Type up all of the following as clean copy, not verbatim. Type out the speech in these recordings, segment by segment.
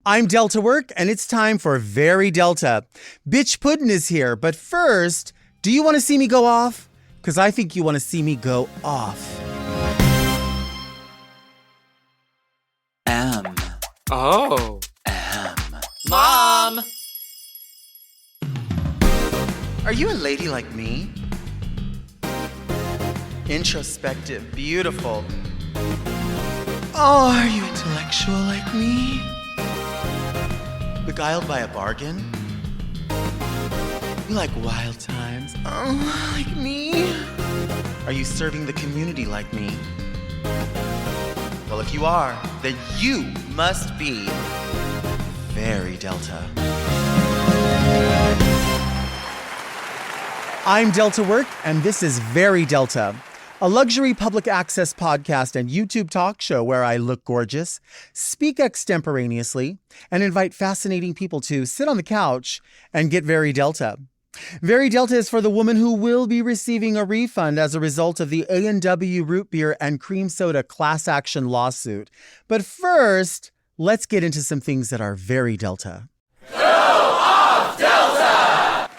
I'm Delta Work, and it's time for Very Delta. Biqtch Puddin is here, but first, do you want to see me go off? Because I think you want to see me go off. Oh. Mom! Are you a lady like me? Introspective, beautiful. Oh, are you intellectual like me? Beguiled by a bargain? You like wild times? Oh, like me? Are you serving the community like me? Well, if you are, then you must be Very Delta. I'm Delta Work, and this is Very Delta, a luxury public access podcast and YouTube talk show where I look gorgeous, speak extemporaneously, and invite fascinating people to sit on the couch and get Very Delta. Very Delta is for the woman who will be receiving a refund as a result of the A&W root beer and cream soda class action lawsuit. But first, let's get into some things that are very Delta. Go off, Delta!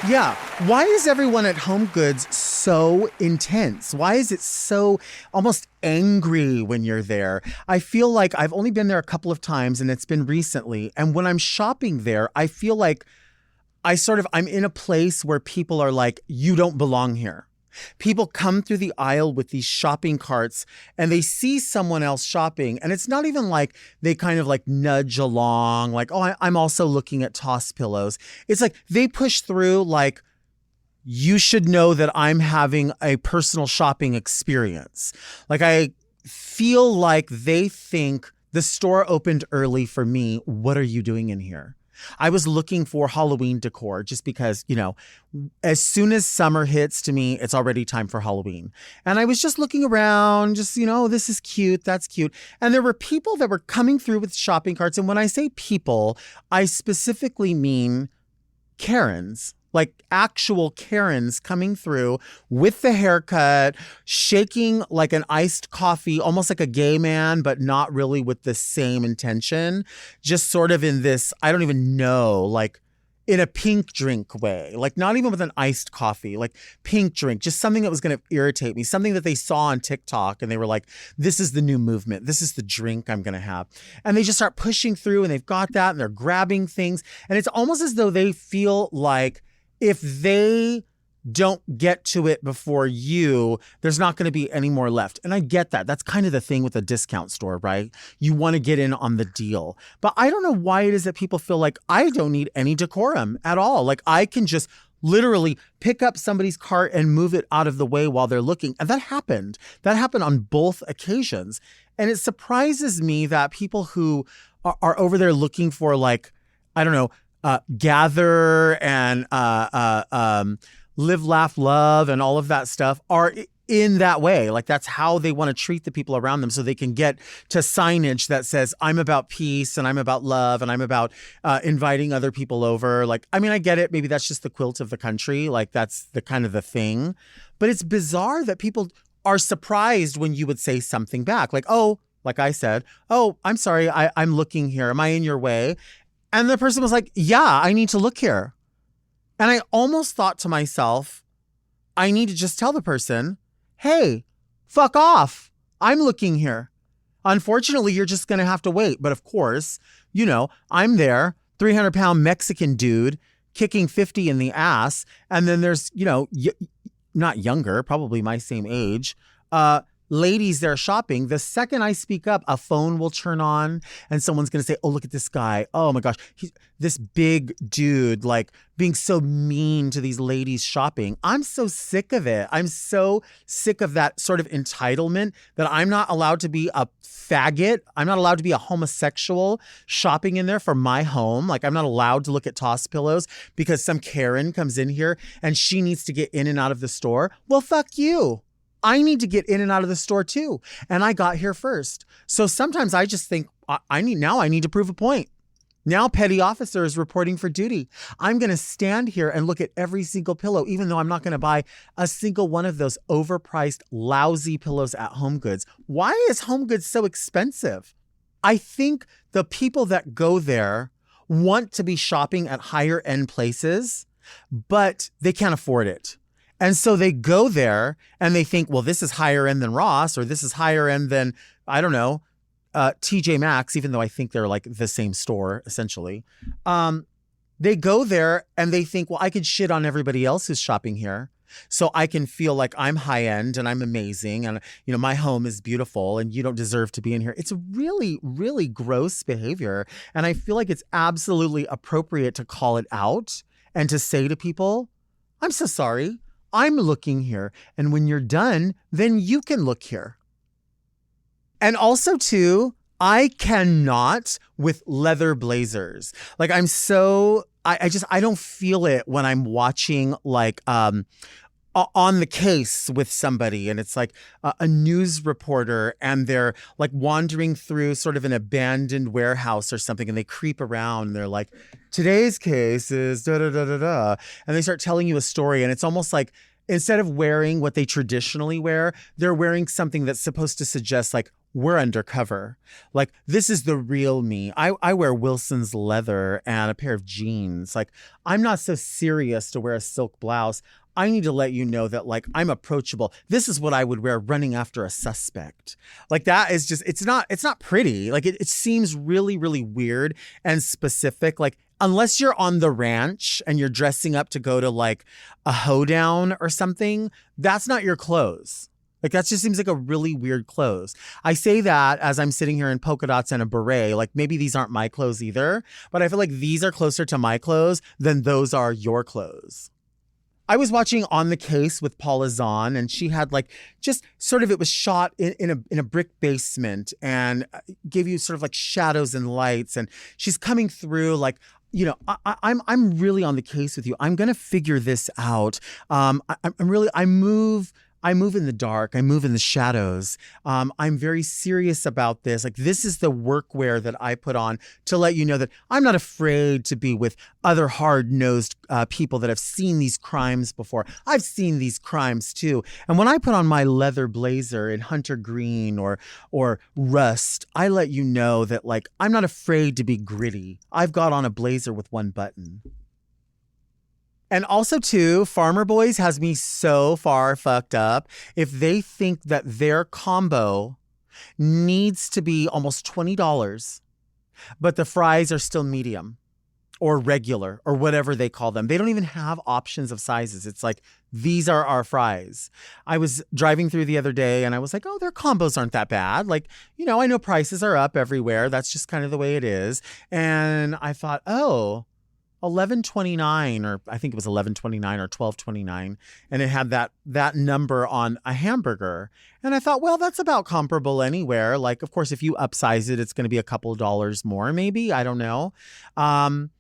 Yeah, why is everyone at HomeGoods so intense? Why is it so almost angry when you're there? I feel like I've only been there a couple of times and it's been recently. And when I'm shopping there, I feel like I'm in a place where people are like, you don't belong here. People come through the aisle with these shopping carts and they see someone else shopping. And it's not even like they kind of like nudge along like, oh, I'm also looking at toss pillows. It's like they push through like, you should know that I'm having a personal shopping experience. Like I feel like they think the store opened early for me. What are you doing in here? I was looking for Halloween decor just because, as soon as summer hits to me, it's already time for Halloween. And I was just looking around, just, this is cute, that's cute. And there were people that were coming through with shopping carts. And when I say people, I specifically mean Karens. Like actual Karens coming through with the haircut, shaking like an iced coffee, almost like a gay man, but not really with the same intention. Just sort of in this, I don't even know, like in a pink drink way, like not even with an iced coffee, like pink drink, just something that was going to irritate me, something that they saw on TikTok and they were like, this is the new movement. This is the drink I'm going to have. And they just start pushing through and they've got that and they're grabbing things. And it's almost as though they feel like, if they don't get to it before you, there's not going to be any more left. And I get that. That's kind of the thing with a discount store, right? You want to get in on the deal. But I don't know why it is that people feel like I don't need any decorum at all. Like I can just literally pick up somebody's cart and move it out of the way while they're looking. And that happened. That happened on both occasions. And it surprises me that people who are over there looking for like, I don't know, gather and live, laugh, love, and all of that stuff are in that way. Like that's how they want to treat the people around them so they can get to signage that says, I'm about peace and I'm about love and I'm about inviting other people over. Like, I mean, I get it. Maybe that's just the quilt of the country. Like that's the kind of the thing. But it's bizarre that people are surprised when you would say something back. Like, oh, like I said, oh, I'm sorry. I'm looking here. Am I in your way? And the person was like, yeah, I need to look here. And I almost thought to myself, I need to just tell the person, hey, fuck off. I'm looking here. Unfortunately, you're just going to have to wait. But of course, I'm there, 300-pound Mexican dude kicking 50 in the ass. And then there's, not younger, probably my same age, ladies there shopping. The second I speak up, a phone will turn on and someone's going to say, oh, look at this guy. Oh my gosh. This big dude, like being so mean to these ladies shopping. I'm so sick of it. I'm so sick of that sort of entitlement that I'm not allowed to be a faggot. I'm not allowed to be a homosexual shopping in there for my home. Like I'm not allowed to look at toss pillows because some Karen comes in here and she needs to get in and out of the store. Well, fuck you. I need to get in and out of the store too. And I got here first. So sometimes I just think I need to prove a point. Now petty officer is reporting for duty. I'm going to stand here and look at every single pillow, even though I'm not going to buy a single one of those overpriced, lousy pillows at HomeGoods. Why is HomeGoods so expensive? I think the people that go there want to be shopping at higher end places, but they can't afford it. And so they go there and they think, well, this is higher end than Ross, or this is higher end than, I don't know, TJ Maxx, even though I think they're like the same store, essentially. They go there and they think, well, I could shit on everybody else who's shopping here. So I can feel like I'm high end and I'm amazing and, you know, my home is beautiful and you don't deserve to be in here. It's a really, really gross behavior. And I feel like it's absolutely appropriate to call it out and to say to people, I'm so sorry. I'm looking here. And when you're done, then you can look here. And also, too, I cannot with leather blazers. Like I don't feel it when I'm watching like On the Case with somebody and it's like a news reporter and they're like wandering through sort of an abandoned warehouse or something and they creep around and they're like, today's case is da da da da da. And they start telling you a story and it's almost like instead of wearing what they traditionally wear, they're wearing something that's supposed to suggest like, we're undercover. Like, this is the real me. I wear Wilson's leather and a pair of jeans. Like, I'm not so serious to wear a silk blouse. I need to let you know that, like, I'm approachable. This is what I would wear running after a suspect. Like, that is just, it's not pretty. Like, it seems really, really weird and specific. Like, unless you're on the ranch and you're dressing up to go to, like, a hoedown or something, that's not your clothes. Like, that just seems like a really weird clothes. I say that as I'm sitting here in polka dots and a beret. Like, maybe these aren't my clothes either, but I feel like these are closer to my clothes than those are your clothes. I was watching On the Case with Paula Zahn, and she had like just sort of, it was shot in a brick basement and gave you sort of like shadows and lights. And she's coming through like, you know, I'm really on the case with you. I'm going to figure this out. I move in the dark. I move in the shadows. I'm very serious about this. Like, this is the workwear that I put on to let you know that I'm not afraid to be with other hard-nosed people that have seen these crimes before. I've seen these crimes too. And when I put on my leather blazer in hunter green or rust, I let you know that, like, I'm not afraid to be gritty. I've got on a blazer with one button. And also, too, Farmer Boys has me so far fucked up. If they think that their combo needs to be almost $20, but the fries are still medium or regular or whatever they call them, they don't even have options of sizes. It's like, these are our fries. I was driving through the other day and I was like, oh, their combos aren't that bad. Like, you know, I know prices are up everywhere. That's just kind of the way it is. And I thought, oh, $11.29, or I think it was $11.29 or $12.29, and it had that number on a hamburger. And I thought, well, that's about comparable anywhere. Like, of course, if you upsize it, it's going to be a couple of dollars more, maybe. I don't know. And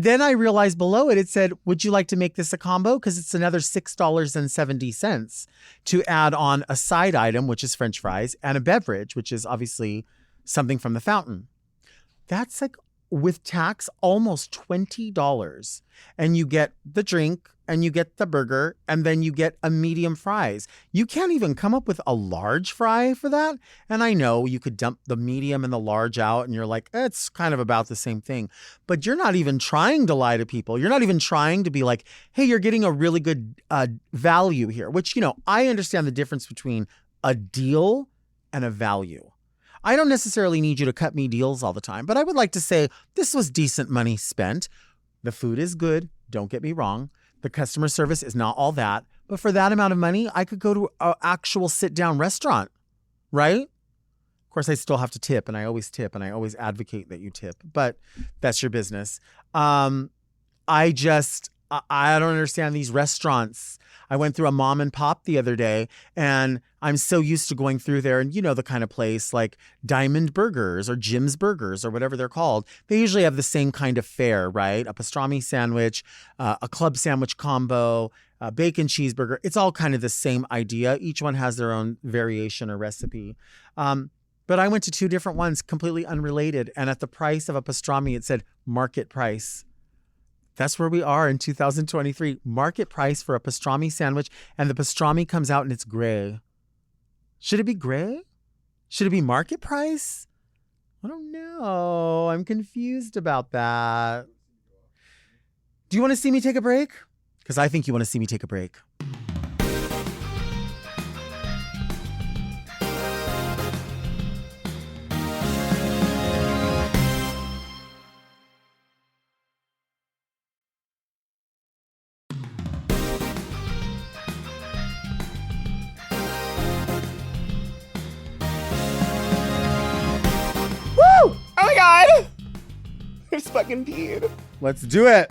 then I realized below it said, would you like to make this a combo? Because it's another $6.70 to add on a side item, which is French fries, and a beverage, which is obviously something from the fountain. That's like, with tax, almost $20. And you get the drink and you get the burger and then you get a medium fries. You can't even come up with a large fry for that. And I know you could dump the medium and the large out and you're like, it's kind of about the same thing. But you're not even trying to lie to people. You're not even trying to be like, hey, you're getting a really good value here, which, you know, I understand the difference between a deal and a value. I don't necessarily need you to cut me deals all the time, but I would like to say this was decent money spent. The food is good. Don't get me wrong. The customer service is not all that, but for that amount of money, I could go to an actual sit-down restaurant, right? Of course, I still have to tip, and I always tip, and I always advocate that you tip, but that's your business. I don't understand these restaurants. I went through a mom and pop the other day and I'm so used to going through there and you know the kind of place like Diamond Burgers or Jim's Burgers or whatever they're called. They usually have the same kind of fare, right? A pastrami sandwich, a club sandwich combo, a bacon cheeseburger. It's all kind of the same idea. Each one has their own variation or recipe. But I went to two different ones, completely unrelated. And at the price of a pastrami, it said market price. That's where we are in 2023. Market price for a pastrami sandwich, and the pastrami comes out and it's gray. Should it be gray? Should it be market price? I don't know. I'm confused about that. Do you want to see me take a break? Because I think you want to see me take a break. Oh my god! I just fucking peed. Let's do it.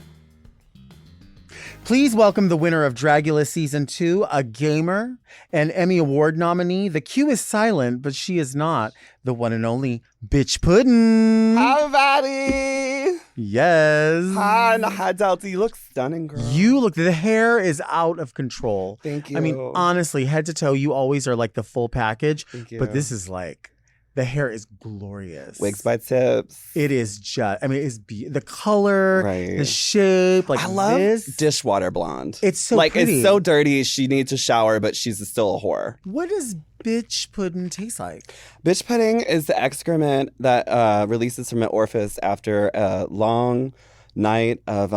Please welcome the winner of Dragula Season 2, a gamer, an Emmy Award nominee. The Q is silent, but she is not. The one and only Biqtch Puddin. Hi, everybody! Yes. Hi, Delta. You look stunning, girl. You look, the hair is out of control. Thank you. I mean, honestly, head to toe, you always are like the full package. Thank you. But this is like, the hair is glorious. Wigs by Tips. It is just, I mean, it's the color, Right. the shape, like I love this. dishwater blonde. It's so like pretty. it's so dirty. She needs to shower, but she's still a whore. What does Biqtch Puddin taste like? Biqtch pudding is the excrement that releases from an orifice after a long night of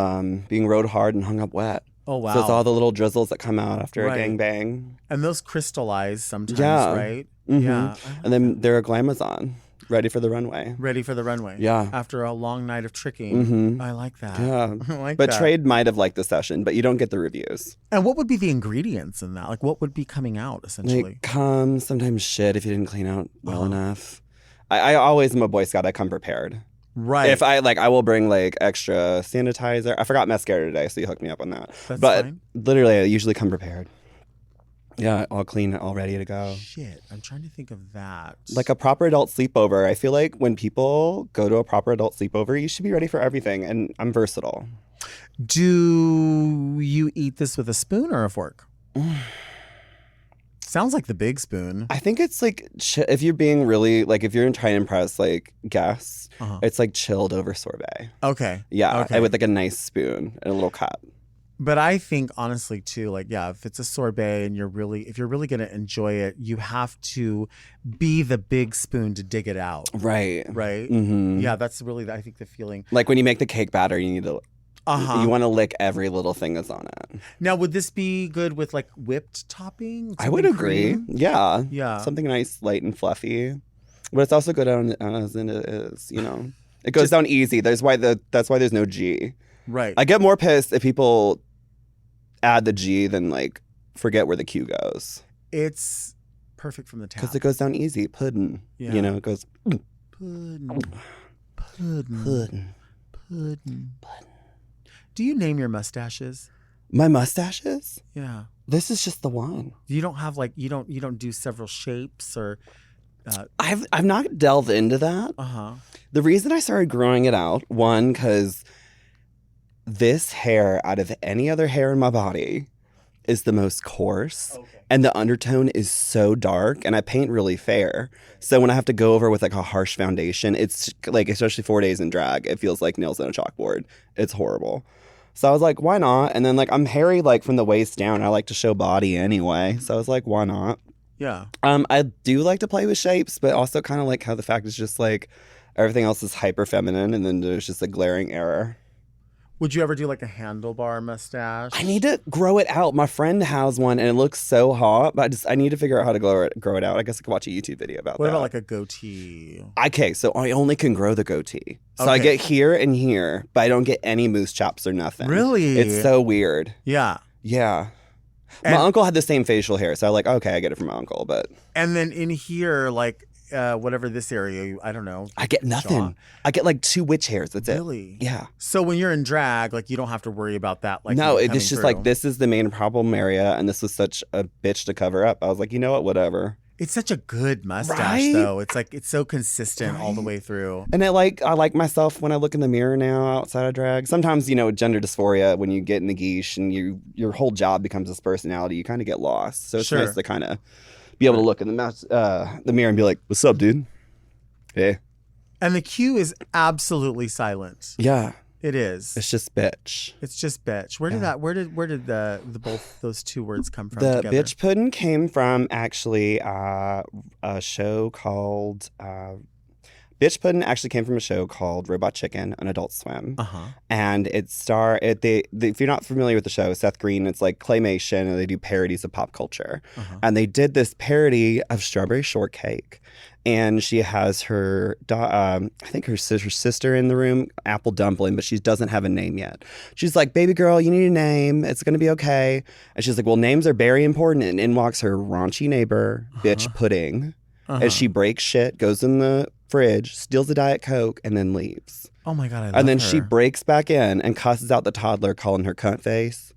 being rode hard and hung up wet. Oh, wow. So it's all the little drizzles that come out after Right. a gangbang. And those crystallize sometimes, Yeah. right? Mhm. Yeah. And then they're a glamazon, ready for the runway. Ready for the runway. Yeah. After a long night of tricking. Mhm. I like that. Yeah. I like But that. Trade might have liked the session, but you don't get the reviews. And what would be the ingredients in that? Like, what would be coming out, essentially? Like cum, sometimes shit if you didn't clean out well Uh-huh. enough. I always am a Boy Scout. I come prepared. Right. If I will bring like extra sanitizer. I forgot mascara today, so you hooked me up on that. That's but fine. literally, I usually come prepared. Yeah, all clean, all ready to go. Shit. I'm trying to think of that. Like a proper adult sleepover. I feel like when people go to a proper adult sleepover, you should be ready for everything. And I'm versatile. Do you eat this with a spoon or a fork? Sounds like the big spoon. I think it's like if you're being really like if you're trying to impress like guests, Uh-huh. it's like chilled over sorbet. Okay. Yeah, Okay. with like a nice spoon and a little cup. But I think honestly too, like, yeah, if it's a sorbet and if you're really gonna enjoy it, you have to be the big spoon to dig it out. Right. Right? Mm-hmm. Yeah, that's really I think the feeling. Like when you make the cake batter, you need to Uh-huh. you want to lick every little thing that's on it. Now, would this be good with like whipped topping? I would Something agree. cream? Yeah. Yeah. Something nice, light and fluffy. But it's also good as it is, you know. It goes down easy. That's why there's no G. Right. I get more pissed if people add the G than like forget where the Q goes. It's perfect from the tap. Because it goes down easy. Puddin'. Yeah. You know, it goes Puddin. Puddin. puddin'. Puddin. Do you name your mustaches? My mustaches? Yeah. This is just the one. You don't have like you don't do several shapes or I've not delved into that. uh-huh. The reason I started growing it out, one, because this hair, out of any other hair in my body, is the most coarse. Okay. And the undertone is so dark, and I paint really fair. So when I have to go over with like a harsh foundation, it's like, especially 4 days in drag, it feels like nails on a chalkboard. It's horrible. So I was like, why not? And then like I'm hairy like from the waist down. I like to show body anyway. So I was like, why not? Yeah. I do like to play with shapes, but also kind of like how the fact is just like everything else is hyper feminine, and then there's just a glaring error. Would you ever do like a handlebar mustache? I need to grow it out. My friend has one, and it looks so hot, but I need to figure out how to grow it out. I guess I could watch a YouTube video about What that. about like a goatee? Okay, so I only can grow the goatee. So I Okay. get here and here, but I don't get any moose chops or nothing. Really? It's so weird. Yeah. Yeah. And- my uncle had the same facial hair, so I like, okay, I get it from my uncle, but And then in here, like whatever this area, I don't know. I get nothing. Jaw. I get like 2 witch hairs. That's Really? it. Yeah. So when you're in drag, like you don't have to worry about that. Like No, coming it's just through. like this is the main problem area, and this was such a bitch to cover up. I was like, you know what, whatever. It's such a good mustache, Right? though. It's like it's so consistent all the way through. And I like myself when I look in the mirror now outside of drag. Sometimes, you know, gender dysphoria, when you get in the geesh and your whole job becomes this personality, you kind of get lost. So it's Sure. nice to kind of be able to look in the mirror and be like, "What's up, dude?" Hey. And the Q is absolutely silent. Yeah, It is. it's just bitch. It's just bitch. Where did that? Where did the both those two words come from? The together? Biqtch Puddin came from actually a show called Biqtch Puddin actually came from a show called Robot Chicken on Adult Swim. And if you're not familiar with the show, Seth Green, it's like claymation and they do parodies of pop culture. And they did this parody of Strawberry Shortcake. And she has her, I think her sister in the room, Apple Dumpling, but she doesn't have a name yet. She's like, baby girl, you need a name. It's going to be okay. And she's like, well, names are very important. And in walks her raunchy neighbor, Biqtch Pudding. As she breaks shit, goes in the fridge, steals a Diet Coke, and then leaves. Oh my God, I love And then her. she breaks back in and cusses out the toddler, calling her cunt face.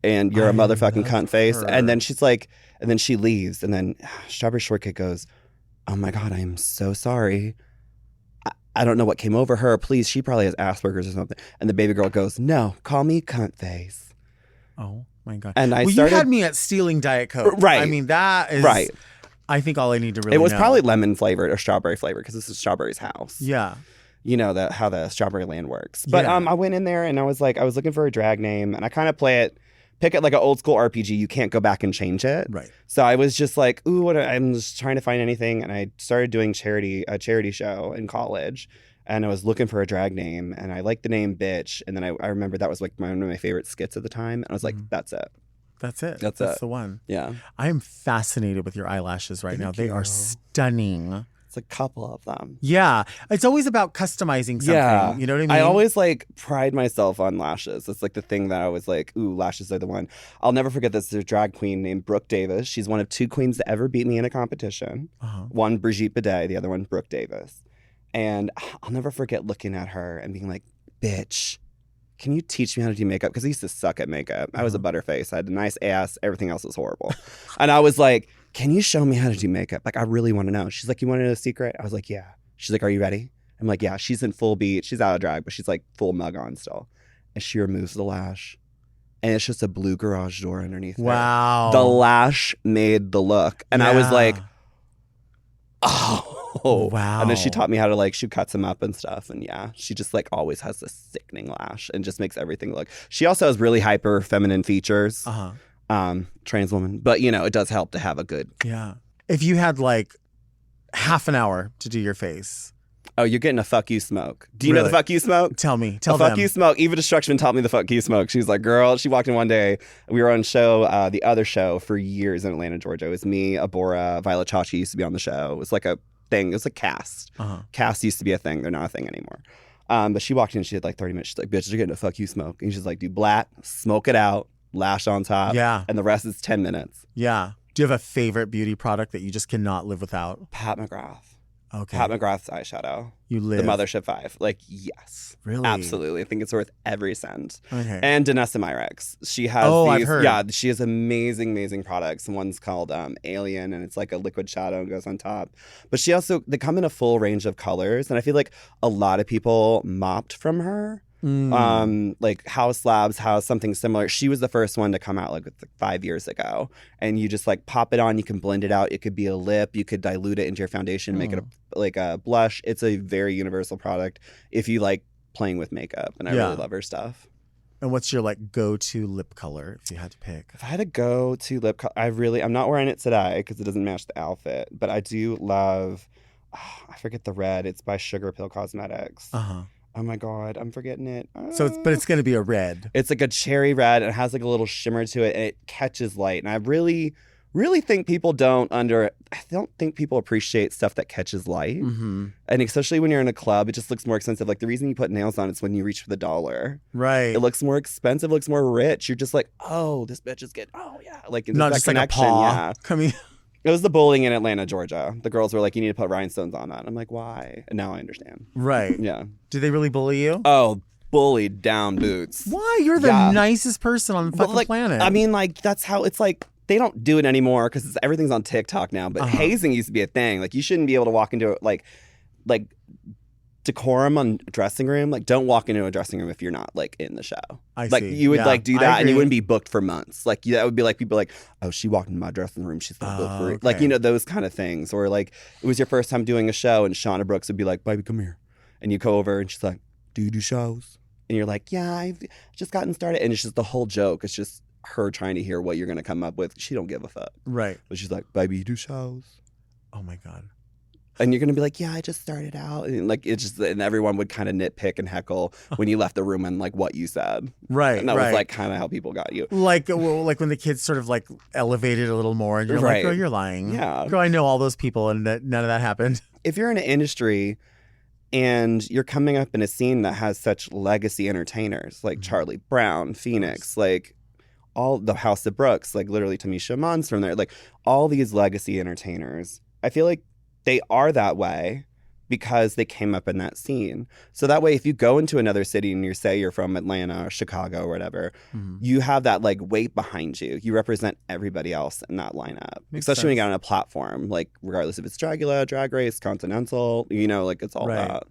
And you're a motherfucking cunt face. And then she's like, and then she leaves. And then Strawberry Shortcake goes, oh my God, I am so sorry. I don't know what came over her. Please, she probably has Asperger's or something. And the baby girl goes, no, call me cunt face. Oh my God. And you had me at stealing Diet Coke. Right. I mean, that is right. I think all I need to really It was know. probably lemon flavored or strawberry flavored because this is Strawberry's house. Yeah. You know how the Strawberry Land works. But Yeah. I went in there and I was looking for a drag name, and I kind of pick it like an old school RPG. You can't go back and change it. Right. So I was just like, ooh, I'm just trying to find anything. And I started doing a charity show in college. And I was looking for a drag name, and I liked the name Biqtch. And then I remember that was like one of my favorite skits at the time. And I was like, that's it. That's it. That's the one. Yeah. I am fascinated with your eyelashes right now. They are stunning. It's a couple of them. Yeah. It's always about customizing something. Yeah. You know what I mean? I always pride myself on lashes. It's like the thing that I was like, ooh, lashes are the one. I'll never forget this. There's a drag queen named Brooke Davis. She's one of 2 queens to ever beat me in a competition. One, Brigitte Bidet, the other one, Brooke Davis. And I'll never forget looking at her and being like, bitch, can you teach me how to do makeup? Because I used to suck at makeup. I was a butterface. I had a nice ass. Everything else was horrible. And I was like, can you show me how to do makeup? Like, I really want to know. She's like, you want to know a secret? I was like, yeah. She's like, are you ready? I'm like, yeah. She's in full beat. She's out of drag, but she's like full mug on still. And she removes the lash. And it's just a blue garage door underneath Wow. there. The lash made the look. And I was like, oh. Wow. And then she taught me how to she cuts them up and stuff. And yeah, she just always has this sickening lash and just makes everything look. She also has really hyper feminine features. Trans woman. But it does help to have a good. Yeah. If you had half an hour to do your face. Oh, you're getting a fuck you smoke. Do you know the fuck you smoke? Tell me. Tell them. Fuck you smoke. Eva Destruction taught me the fuck you smoke. She's like, girl, she walked in one day. We were on show, the other show for years in Atlanta, Georgia. It was me, Abora, Violet Chachi used to be on the show. It was like a thing. It was a cast. Cast used to be a thing. They're not a thing anymore. But she walked in, she had 30 minutes. She's like, bitch, you're getting a fuck you smoke. And she's like, do black, smoke it out, lash on top. Yeah. And the rest is 10 minutes. Yeah. Do you have a favorite beauty product that you just cannot live without? Pat McGrath. Okay. Pat McGrath's eyeshadow. You live. The Mothership 5. Yes. Really? Absolutely. I think it's worth every cent. Okay. And Danessa Myrex. She has I've heard. Yeah, she has amazing, amazing products. One's called Alien, and it's like a liquid shadow and goes on top. But they come in a full range of colors. And I feel like a lot of people mopped from her. Like House Labs has something similar. She was the first one to come out 5 years ago, and you just pop it on. You can blend it out. It could be a lip. You could dilute it into your foundation, make it a blush. It's a very universal product if you like playing with makeup, and I really love her stuff. And what's your go-to lip color if you had to pick? If I had to go to lip color, I'm not wearing it today because it doesn't match the outfit, but I do love. I forget the red. It's by Sugar Pill Cosmetics. Oh my God, I'm forgetting it. So, but it's going to be a red. It's like a cherry red. And it has a little shimmer to it, and it catches light. And I really, really think people I don't think people appreciate stuff that catches light. And especially when you're in a club, it just looks more expensive. The reason you put nails on is when you reach for the $1. Right. It looks more expensive, looks more rich. You're just like, oh, this bitch is good. Oh yeah. Not just like a paw. Yeah. It was the bowling in Atlanta, Georgia. The girls were like, you need to put rhinestones on that. I'm like, why? And now I understand. Right. Yeah. Do they really bully you? Oh, bullied down boots. Why? You're the nicest person on the fucking planet. I mean, that's how it's they don't do it anymore because everything's on TikTok now. But hazing used to be a thing. You shouldn't be able to walk into it like decorum on dressing room. Don't walk into a dressing room if you're not in the show. I see. You would do I that and you agree. wouldn't be booked for months. That would be people oh, she walked in my dressing room, she's not booked for it. Okay. Those kind of things. Or it was your first time doing a show and Shauna Brooks would be like, baby, come here. And you go over and she's like, do you do shows? And you're like, yeah, I've just gotten started. And it's just the whole joke. It's just her trying to hear what you're going to come up with. She don't give a fuck. Right. But she's like, baby, you do shows? Oh my God. And you're gonna be like, yeah, I just started out, and like it's just, and everyone would kind of nitpick and heckle when you left the room and like what you said, Right, and that right. was like kind of how people got you. Like when the kids sort of like elevated a little more, and you're like, Right. girl, you're lying. Yeah. Girl, I know all those people, and none of that happened. If you're in an industry and you're coming up in a scene that has such legacy entertainers like Charlie Brown, Phoenix, like all the House of Brooks, like literally Tamisha Munn's from there, like all these legacy entertainers, I feel like they are that way because they came up in that scene. So that way, if you go into another city and you say you're from Atlanta or Chicago or whatever, you have that like weight behind you. You represent everybody else in that lineup, especially when you get on a platform, like regardless if it's Dragula, Drag Race, Continental, you know, like it's all that.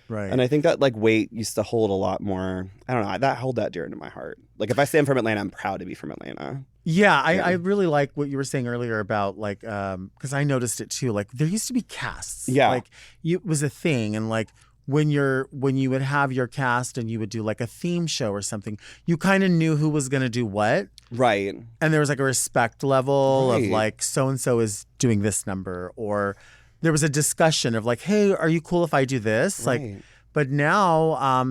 Right. And I think that like weight used to hold a lot more. I don't know. That hold that dear to my heart. Like if I say I'm from Atlanta, I'm proud to be from Atlanta. Yeah, I really like what you were saying earlier about like, because I noticed it too. Like there used to be casts. Yeah. Like it was a thing, and like when you would have your cast and you would do like a theme show or something, you kind of knew who was going to do what. Right. And there was like a respect level of Right. like so and so is doing this number, or there was a discussion of like, hey, are you cool if I do this? Right. Like, but now,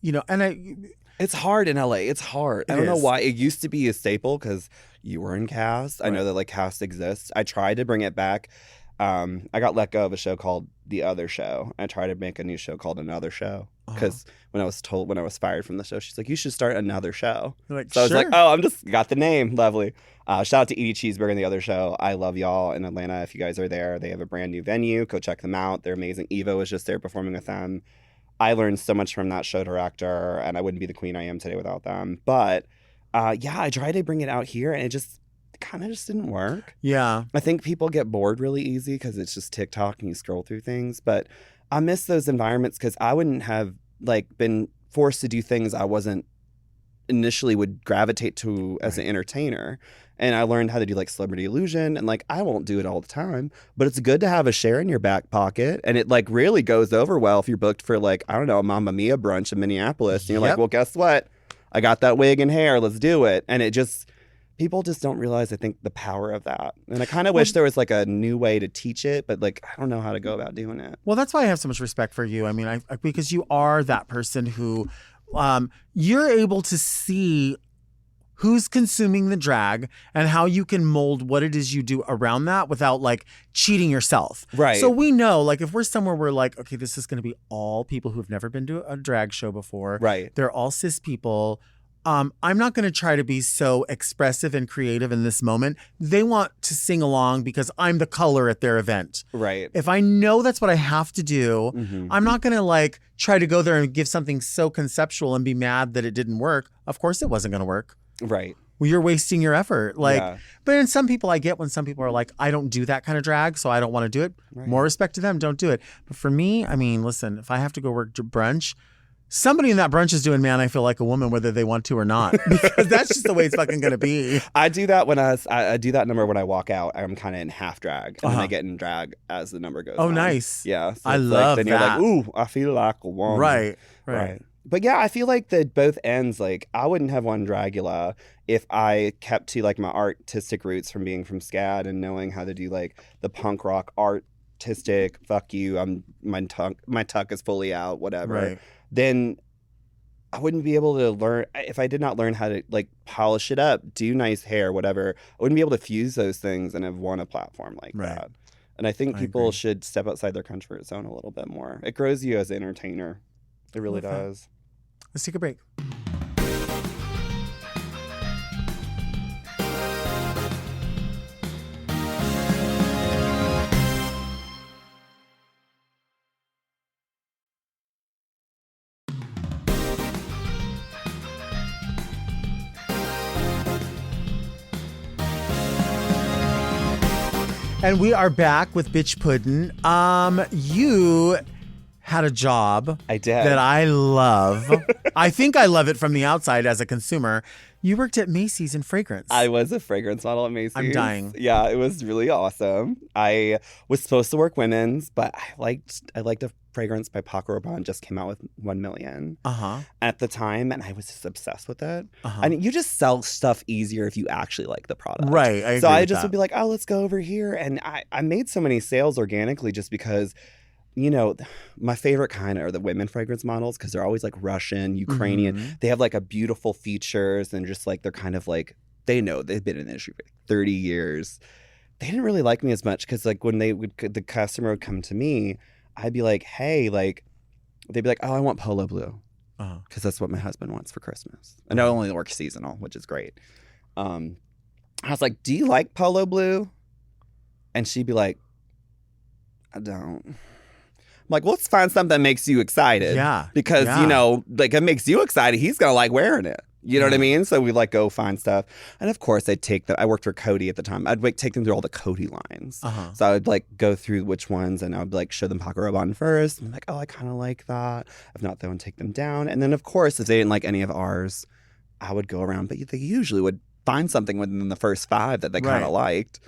you know, and it's hard in LA. It's hard. I don't know is. why. It used to be a staple because you were in cast. I know that like cast exists. I tried to bring it back. I got let go of a show called The Other Show. I tried to make a new show called Another Show because when I was fired from the show, she's like, you should start another show. like, So I was like, sure. oh, I'm just got the name. Lovely. Shout out to Edie Cheeseburger and The Other Show. I love y'all in Atlanta. If you guys are there, they have a brand new venue. Go check them out. They're amazing. Eva was just there performing with them. I learned so much from that show director, and I wouldn't be the queen I am today without them. But yeah, I tried to bring it out here, and it just kind of just didn't work. Yeah. I think people get bored really easy because it's just TikTok and you scroll through things. But I miss those environments because I wouldn't have like been forced to do things I wasn't initially would gravitate to as an entertainer. And I learned how to do like Celebrity Illusion, and like I won't do it all the time, but it's good to have a share in your back pocket, and it like really goes over well if you're booked for like, I don't know, a Mamma Mia brunch in Minneapolis, and you're like, well, guess what? I got that wig and hair, let's do it. And it just, people just don't realize, I think, the power of that. And I kind of wish there was like a new way to teach it, but like I don't know how to go about doing it. Well, that's why I have so much respect for you. I mean, I because you are that person who you're able to see who's consuming the drag and how you can mold what it is you do around that without like cheating yourself. Right. So we know, like, if we're somewhere we're like, okay, this is going to be all people who've never been to a drag show before. Right. They're all cis people. I'm not going to try to be so expressive and creative in this moment. They want to sing along because I'm the color at their event. Right. If I know that's what I have to do, I'm not going to like try to go there and give something so conceptual and be mad that it didn't work. Of course it wasn't going to work. Right. Well, you're wasting your effort. Like, Yeah. but in some people I get when some people are like, I don't do that kind of drag, so I don't want to do it. Right. More respect to them. Don't do it. But for me, I mean, listen, if I have to go work brunch, somebody in that brunch is doing Man, I Feel Like a Woman, whether they want to or not, because that's just the way it's fucking going to be. I do that when I do that number when I walk out. I'm kind of in half drag, and then I get in drag as the number goes. Oh, on. nice. Yeah, so I it's love like, then that. you're like, ooh, I feel like a woman. Right. But yeah, I feel like that both ends. Like I wouldn't have won Dragula if I kept to like my artistic roots from being from SCAD and knowing how to do like the punk rock artistic. Fuck you. My tuck is fully out. Whatever. Right. Then I wouldn't be able to learn if I did not learn how to like polish it up, do nice hair, whatever. I wouldn't be able to fuse those things and have won a platform like that. And I think people agree. should step outside their comfort zone a little bit more. It grows you as an entertainer. It really Love that. does. Let's take a break. And we are back with Biqtch Puddin. You had a job I did. that I love. I think I love it from the outside as a consumer. You worked at Macy's in fragrance. I was a fragrance model at Macy's. I'm dying. Yeah, it was really awesome. I was supposed to work women's, but I liked a fragrance by Paco Rabanne just came out with 1 million at the time, and I was just obsessed with it. And you just sell stuff easier if you actually like the product. Right. I so agree I with just that. would be like, oh, let's go over here. And I made so many sales organically just because, you know, my favorite kind are the women fragrance models because they're always like Russian, Ukrainian. They have like a beautiful features and just like they're kind of like, they know they've been in the industry for 30 years. They didn't really like me as much because like when the customer would come to me, I'd be like, hey, like, they'd be like, oh, I want polo blue because that's what my husband wants for Christmas. And I only work seasonal, which is great. I was like, do you like polo blue? And she'd be like, I don't. I'm like, well, let's find something that makes you excited. Yeah. Because, you know, like it makes you excited. He's going to like wearing it. You know what I mean? So we like go find stuff. And of course, I'd take I worked for Coty at the time. I'd like take them through all the Coty lines. So I would like go through which ones and I would like show them Paco Rabanne first. And I'm like, oh, I kind of like that. If not, they would take them down. And then, of course, if they didn't like any of ours, I would go around. But they usually would find something within the first 5 that they kind of liked.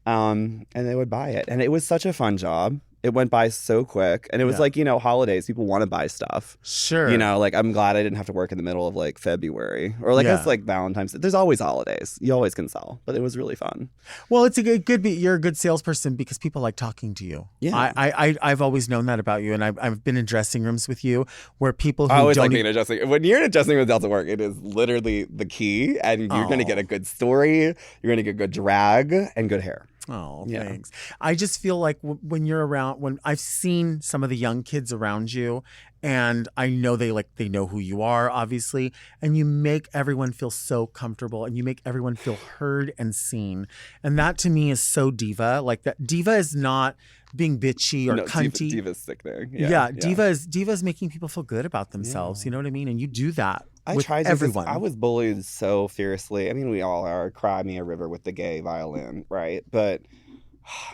And they would buy it. And it was such a fun job. It went by so quick. And it was like, you know, holidays. People want to buy stuff. Sure. You know, like I'm glad I didn't have to work in the middle of like February. Or like it's like Valentine's. There's always holidays. You always can sell. But it was really fun. Well, it's you're a good salesperson because people like talking to you. Yeah. I've always known that about you. And I've been in dressing rooms with you where people who I always don't like being adjusting. When you're in adjusting with Delta work, it is literally the key. And you're going to get a good story. You're going to get good drag and good hair. Oh, thanks. I just feel like when you're around, when I've seen some of the young kids around you, and I know they know who you are, obviously, and you make everyone feel so comfortable, and you make everyone feel heard and seen, and that to me is so diva. Like that, diva is not being bitchy or cunty. Diva's sickening. Diva is making people feel good about themselves. You know what I mean? And you do that. I with tried to. Everyone. I was bullied so fiercely. I mean, we all are. Cry me a river with the gay violin, right? But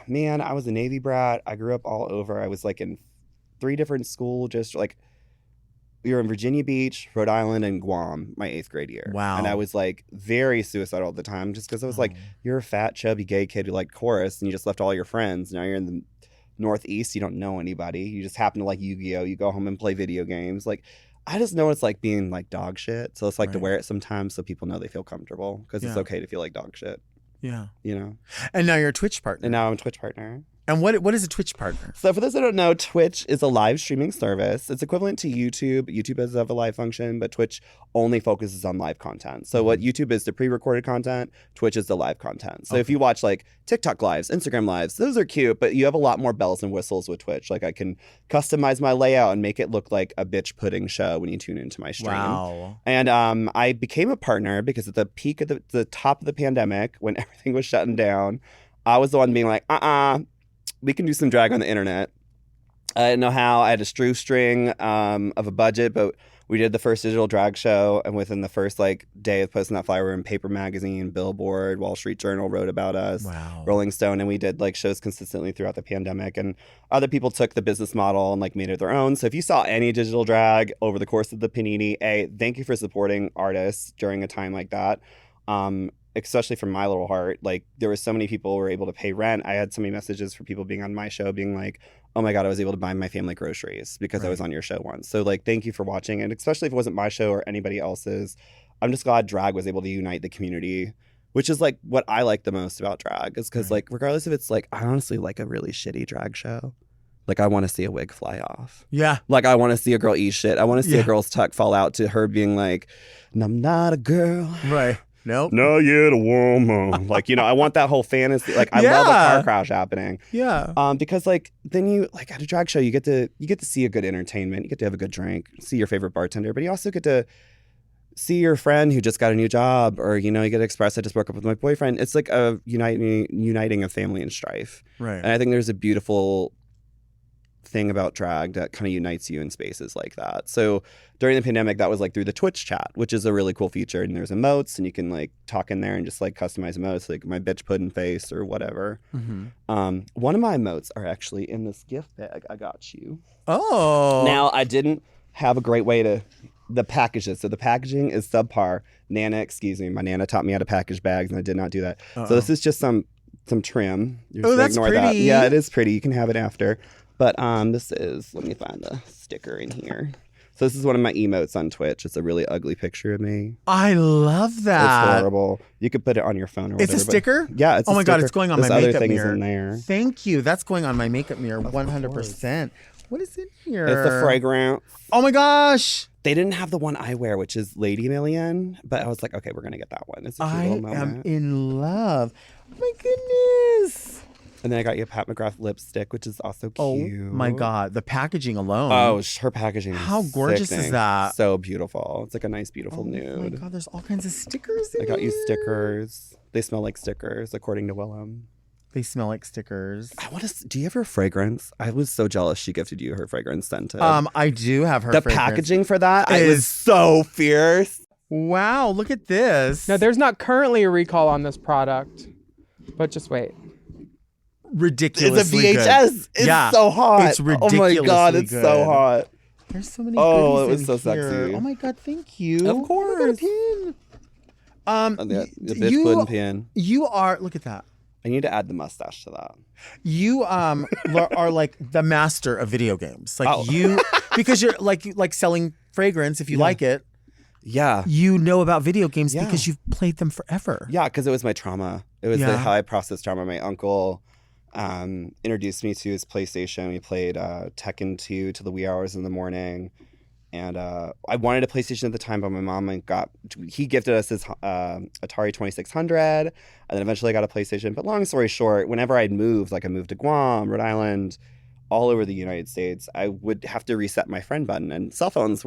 man, I was a Navy brat. I grew up all over. I was like in 3 different schools. Just like we were in Virginia Beach, Rhode Island, and Guam. My 8th grade year. Wow. And I was like very suicidal all the time, just because I was like, you're a fat, chubby gay kid who liked chorus, and you just left all your friends. Now you're in the Northeast. You don't know anybody. You just happen to like Yu-Gi-Oh. You go home and play video games. Like. I just know it's like being like dog shit. So it's like to wear it sometimes so people know they feel comfortable because it's okay to feel like dog shit. Yeah. You know? And now you're a Twitch partner. And now I'm a Twitch partner. And what is a Twitch partner? So for those that don't know, Twitch is a live streaming service. It's equivalent to YouTube. YouTube does have a live function, but Twitch only focuses on live content. So what YouTube is the pre-recorded content, Twitch is the live content. So if you watch like TikTok lives, Instagram lives, those are cute, but you have a lot more bells and whistles with Twitch. Like I can customize my layout and make it look like a Biqtch Pudding show when you tune into my stream. Wow. And I became a partner because at the peak of the top of the pandemic, when everything was shutting down, I was the one being like, we can do some drag on the internet. I didn't know how. I had a shoestring of a budget, but we did the first digital drag show. And within the first like day of posting that flyer, we were in Paper Magazine, Billboard, Wall Street Journal wrote about us, Rolling Stone. And we did like shows consistently throughout the pandemic. And other people took the business model and like made it their own. So if you saw any digital drag over the course of the Panini, thank you for supporting artists during a time like that. Especially from my little heart, like there were so many people who were able to pay rent. I had so many messages for people being on my show being like, oh my God, I was able to buy my family groceries because I was on your show once. So like, thank you for watching. And especially if it wasn't my show or anybody else's, I'm just glad drag was able to unite the community, which is like what I like the most about drag is because like, regardless if it's like, I honestly like a really shitty drag show. Like I want to see a wig fly off. Yeah. Like I want to see a girl eat shit. I want to see a girl's tuck fall out to her being like, I'm not a girl. Right. Nope. No, you're the woman. Like, you know, I want that whole fantasy. Like, I love a car crash happening. Yeah. Because like then you like at a drag show, you get to see a good entertainment. You get to have a good drink, see your favorite bartender, but you also get to see your friend who just got a new job, or you know, you get to express I just broke up with my boyfriend. It's like a uniting of family and strife. Right. And I think there's a beautiful thing about drag that kind of unites you in spaces like that. So during the pandemic, that was like through the Twitch chat, which is a really cool feature. And there's emotes, and you can like talk in there and just like customize emotes, like my Biqtch Puddin face or whatever. One of my emotes are actually in this gift bag I got you. Oh. Now, I didn't have a great way to the packages. So the packaging is subpar. My Nana taught me how to package bags, and I did not do that. So this is just some trim. You're just that's ignore pretty. That. Yeah, it is pretty. You can have it after. But this is, let me find the sticker in here. So this is one of my emotes on Twitch. It's a really ugly picture of me. I love that. It's horrible. You could put it on your phone or whatever. It's a sticker? Yeah, it's Oh a my God, sticker. it's going on There's my other makeup things mirror. in there. Thank you. That's going on my makeup mirror 100%. What is in here? It's the fragrance. Oh my gosh. They didn't have the one I wear, which is Lady Million, but I was like, okay, we're going to get that one. It's a cute little moment. am in love. Oh my goodness. And then I got you a Pat McGrath lipstick, which is also cute. Oh my God. The packaging alone. Oh, her packaging is How gorgeous sickening. is that? So beautiful. It's like a nice, beautiful Oh my nude. God. There's all kinds of stickers in I got you here. stickers. They smell like stickers, according to Willem. They smell like stickers. I want to. Do you have her fragrance? I was so jealous she gifted you her fragrance scented. I do have her the fragrance. packaging for that is was so fierce. Wow, look at this. Now, there's not currently a recall on this product, but just wait. Ridiculously It's a VHS. good. It's Yeah, so hot. it's Oh my ridiculously God, it's so good. hot. There's so many Oh, goodies it was in so here. sexy. Oh my God, thank you. Of Oh my God, a course. pin. The Biqtch Puddin pin. You are, look at that. I need to add the mustache to that. You are like the master of video games. Like Oh. you, because you're like selling fragrance. If you like it, Yeah. you know about video games Yeah. because you've played them forever. Yeah, because it was my trauma. It was Yeah. how I processed trauma. My uncle introduced me to his PlayStation. We played Tekken 2 to the wee hours in the morning. And I wanted a PlayStation at the time, but my mom he gifted us his Atari 2600, and then eventually I got a PlayStation. But long story short, whenever I'd moved, like I moved to Guam, Rhode Island, all over the United States, I would have to reset my friend button. And cell phones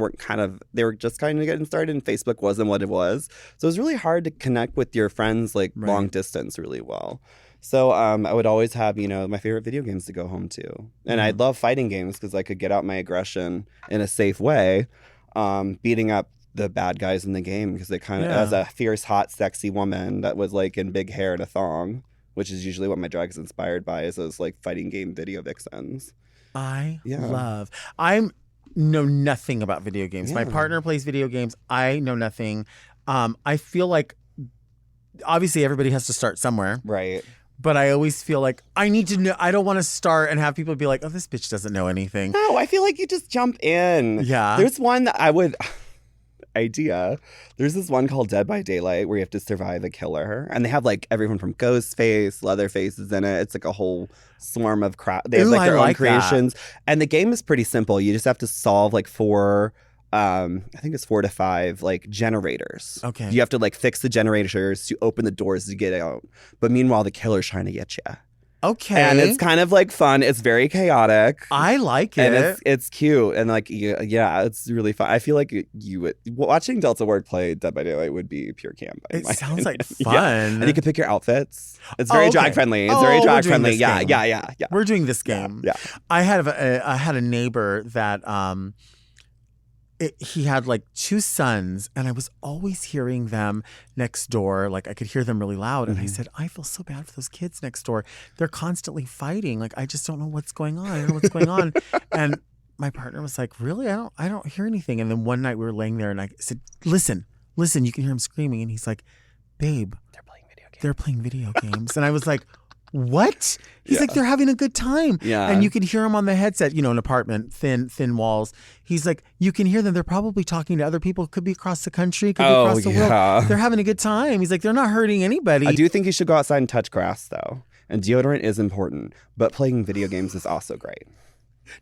they were just kind of getting started, and Facebook wasn't what it was. So it was really hard to connect with your friends like Right. long distance really well. So I would always have, my favorite video games to go home to. And I love fighting games because I could get out my aggression in a safe way, beating up the bad guys in the game because they kind of, as a fierce, hot, sexy woman that was like in big hair and a thong, which is usually what my drag is inspired by, is those like fighting game video vixens. I know nothing about video games. My Yeah. partner plays video games. I know nothing. I feel like obviously everybody has to start somewhere. Right. But I always feel like I need to know. I don't want to start and have people be like, "Oh, this bitch doesn't know anything." No, I feel like you just jump in. Yeah. There's one that I would idea. There's this one called Dead by Daylight where you have to survive a killer, and they have like everyone from Ghostface, Leatherface is in it. It's like a whole swarm of crap. They have Ooh, like their I own like that. creations, and the game is pretty simple. You just have to solve like four. I think it's 4 to 5 like generators. Okay. You have to like fix the generators to open the doors to get out. But meanwhile, the killer's trying to get you. Okay. And it's kind of like fun. It's very chaotic. I like it. And it's cute and like yeah, it's really fun. I feel like you would watching Delta Ward play Dead by Daylight would be pure camp. in It my sounds like opinion. fun. Yeah. And you can pick your outfits. It's very okay. drag friendly. It's Oh, very we're drag doing friendly. this Yeah, game. yeah. We're doing this game. Yeah. I had a neighbor that he had like 2 sons, and I was always hearing them next door. Like I could hear them really loud, and I said, "I feel so bad for those kids next door. They're constantly fighting. Like I just don't know what's going on. I don't know what's going on." And my partner was like, "Really? I don't hear anything." And then one night we were laying there, and I said, "Listen, you can hear him screaming." And he's like, "Babe, they're playing video games." And I was like, "What?" He's like, "They're having a good time." Yeah. And you could hear them on the headset, an apartment, thin walls. He's like, you can hear them. They're probably talking to other people. Could be across the country, could be across the world. They're having a good time. He's like, they're not hurting anybody. I do think you should go outside and touch grass though. And deodorant is important, but playing video games is also great.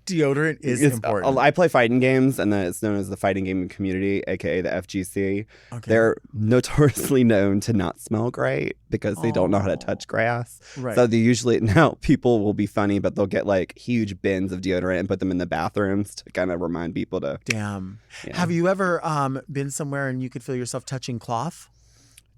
Deodorant is important. I play fighting games, and then it's known as the fighting game community, aka the FGC. Okay. They're notoriously known to not smell great because they don't know how to touch grass. Right. So they usually now people will be funny, but they'll get like huge bins of deodorant and put them in the bathrooms to kind of remind people to. Damn. Yeah. Have you ever been somewhere and you could feel yourself touching cloth?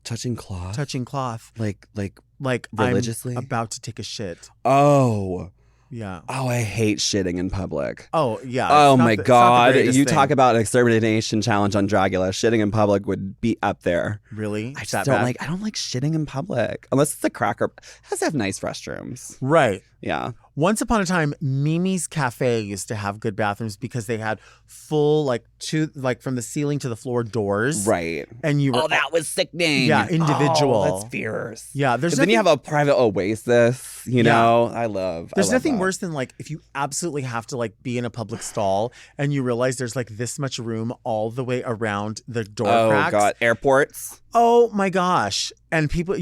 Touching cloth, Touching cloth. like Like religiously? I'm about to take a shit. oh. Yeah. Oh, I hate shitting in public. Oh, yeah. Oh it's not my the- it's not the God. greatest You thing. talk about an extermination challenge on Dragula. Shitting in public would be up there. Really? I It's just that don't bad? like, I don't like shitting in public. Unless it's a cracker. It has to have nice restrooms. Right. Yeah. Once upon a time, Mimi's Cafe used to have good bathrooms because they had full, like from the ceiling to the floor doors. Right. And you were Oh, that was sickening. Yeah, individual. Oh, that's fierce. Yeah, there's Because then you have a private oasis, you Yeah. know? I love nothing that. worse than like if you absolutely have to like be in a public stall and you realize there's like this much room all the way around the door Oh, cracks. God. Airports. Oh my gosh. And people